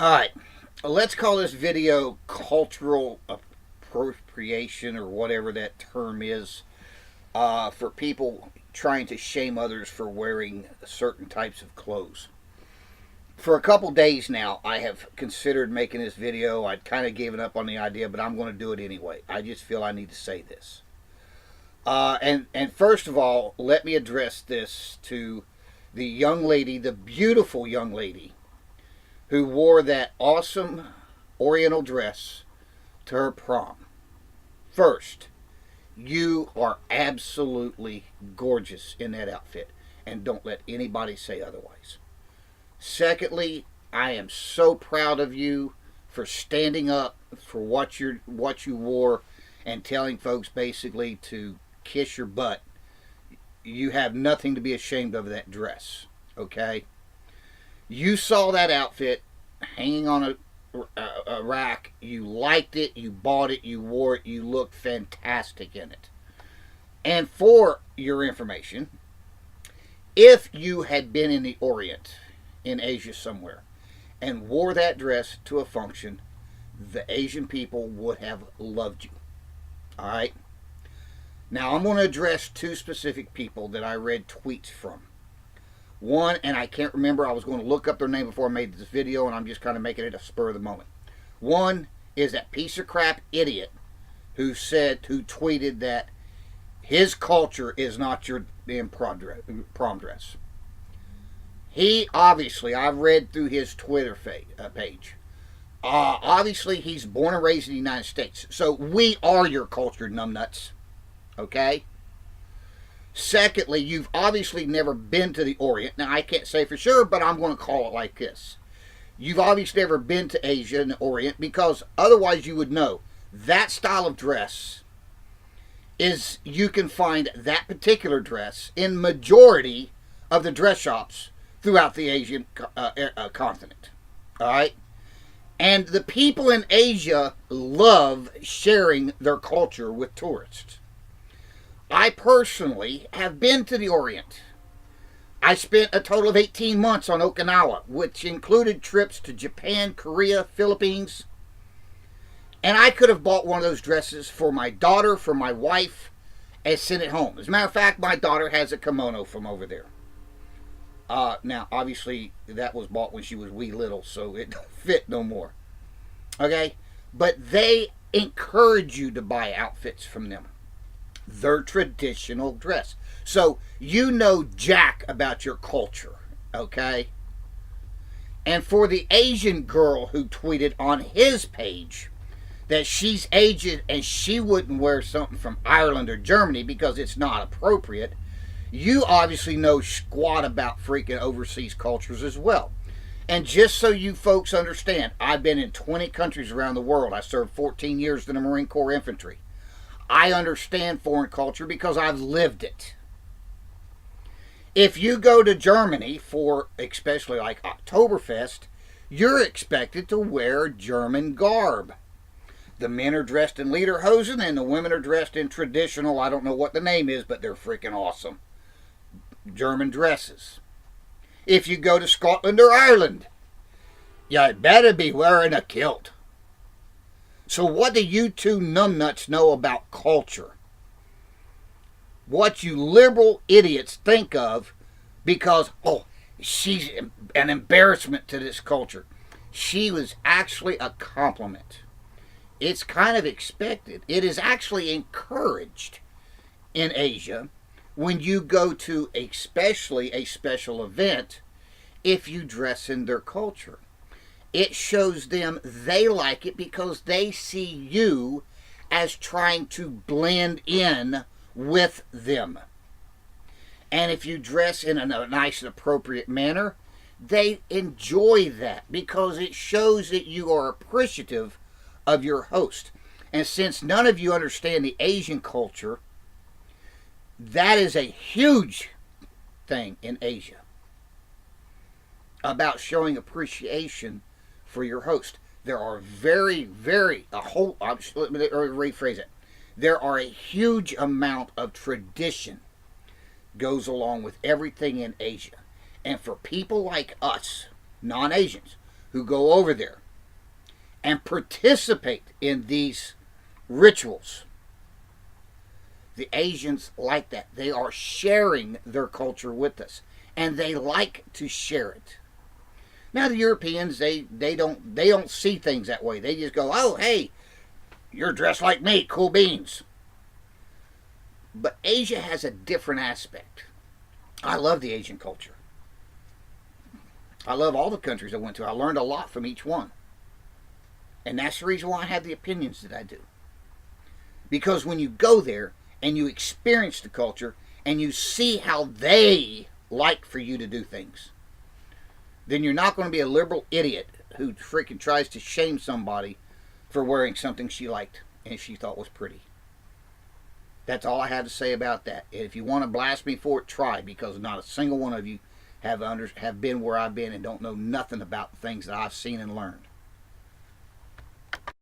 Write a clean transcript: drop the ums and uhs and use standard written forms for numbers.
Alright, let's call this video Cultural Appropriation or whatever that term is for people trying to shame others for wearing certain types of clothes. For a couple days now, I have considered making this video. I'd kind of given up on the idea, but I'm going to do it anyway. I just feel I need to say this. And first of all, let me address this to the young lady, the beautiful young lady, who wore that awesome Oriental dress to her prom. First, you are absolutely gorgeous in that outfit, and don't let anybody say otherwise. Secondly, I am so proud of you for standing up for what you wore and telling folks basically to kiss your butt. You have nothing to be ashamed of that dress, okay? You saw that outfit hanging on a rack. You liked it. You bought it. You wore it. You looked fantastic in it. And for your information, if you had been in the Orient, in Asia somewhere, and wore that dress to a function, the Asian people would have loved you. All right? Now, I'm going to address two specific people that I read tweets from. One, and I can't remember, I was going to look up their name before I made this video, and I'm just kind of making it a spur of the moment. One is that piece of crap idiot who tweeted that his culture is not your damn prom dress. He obviously, I've read through his Twitter page. Obviously, he's born and raised in the United States. So we are your culture, numbnuts. Okay? Secondly, you've obviously never been to the Orient. Now, I can't say for sure, but I'm going to call it like this. You've obviously never been to Asia and the Orient, because otherwise you would know that style of dress is, you can find that particular dress in majority of the dress shops throughout the Asian continent. All right? And the people in Asia love sharing their culture with tourists. I personally have been to the Orient. I spent a total of 18 months on Okinawa, which included trips to Japan, Korea, Philippines. And I could have bought one of those dresses for my daughter, for my wife, and sent it home. As a matter of fact, my daughter has a kimono from over there. Now, obviously, that was bought when she was wee little, so it don't fit no more. Okay? But they encourage you to buy outfits from them. Their traditional dress. So, you know jack about your culture. Okay? And for the Asian girl who tweeted on his page that she's Asian and she wouldn't wear something from Ireland or Germany because it's not appropriate, you obviously know squat about freaking overseas cultures as well. And just so you folks understand, I've been in 20 countries around the world. I served 14 years in the Marine Corps Infantry. I understand foreign culture because I've lived it. If you go to Germany for, especially like Oktoberfest, you're expected to wear German garb. The men are dressed in lederhosen and the women are dressed in traditional, I don't know what the name is, but they're freaking awesome, German dresses. If you go to Scotland or Ireland, you better be wearing a kilt. So what do you two numbnuts know about culture? What you liberal idiots think of because, oh, she's an embarrassment to this culture. She was actually a compliment. It's kind of expected. It is actually encouraged in Asia when you go to especially a special event if you dress in their culture. It shows them they like it because they see you as trying to blend in with them. And if you dress in a nice and appropriate manner, they enjoy that because it shows that you are appreciative of your host. And since none of you understand the Asian culture, that is a huge thing in Asia about showing appreciation for your host. There are let me rephrase it. There are a huge amount of tradition goes along with everything in Asia. And for people like us, non-Asians, who go over there and participate in these rituals. The Asians like that. They are sharing their culture with us, and they like to share it. Now the Europeans, they don't see things that way. They just go, "Oh, hey, you're dressed like me, cool beans." But Asia has a different aspect. I love the Asian culture. I love all the countries I went to. I learned a lot from each one. And that's the reason why I have the opinions that I do. Because when you go there and you experience the culture and you see how they like for you to do things, then you're not going to be a liberal idiot who freaking tries to shame somebody for wearing something she liked and she thought was pretty. That's all I have to say about that. If you want to blast me for it, try, because not a single one of you have been where I've been and don't know nothing about the things that I've seen and learned.